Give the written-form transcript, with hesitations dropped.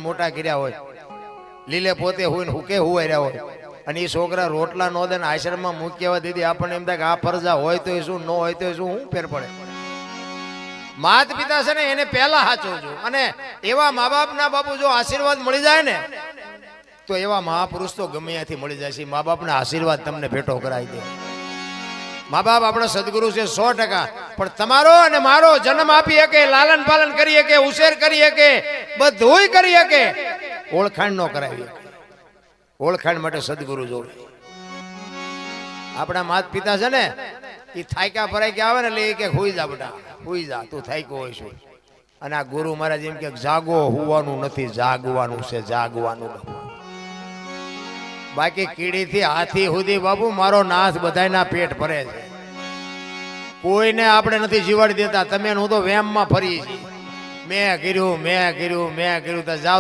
મોટા કર્યા હોય, લીલે પોતે હોય ને હુકે હુવાઈ રહ્યા હોય, અને એ છોકરા રોટલા નો દે ને આશ્રમમાં મૂક્યા દીધી આપણને એમ થાય કે આ ફરજા હોય તો શું, ન હોય તો શું, હું ફેર પડે? માત પિતા છે ને એને પહેલા સાચવજો, અને એવા મા બાપ ના બાપુ જો આશીર્વાદ મળી જાય ને તો એવા મહાપુરુષ તો ગમે ત્યાંથી મળી જાય છે. મા બાપના આશીર્વાદ તમને ભેટો કરાવી દે. મા બાપ આપણા સદગુરુ છે 100%, પણ તમારો અને મારો જન્મ આપી શકે, લાલન પાલન કરી શકે, ઉછેર કરી શકે, બધુંય કરી શકે, ઓળખાણ નો કરાવી શકે. ઓળખાણ માટે સદગુરુ જોડે. આપણા માતા પિતા છે ને એ થાક્યા ભરાઈ ગયા આવે ને એટલે એ કે હુઈ જા બેટા, હુઈ જા, તું થાક્યો હોય છું. અને આ ગુરુ મહારાજ એમ કે જાગો, હુવાનું નથી, જાગવાનું છે, જાગવાનું. બાકી કીડી થી હાથી સુધી બાપુ મારો નાથ બધાયના પેટ ભરે છે. કોઈને આપણે નથી જીવાડી દેતા. તમે હું તો વેમ માં ફરી છીએ, મેં કર્યું તો જાવ.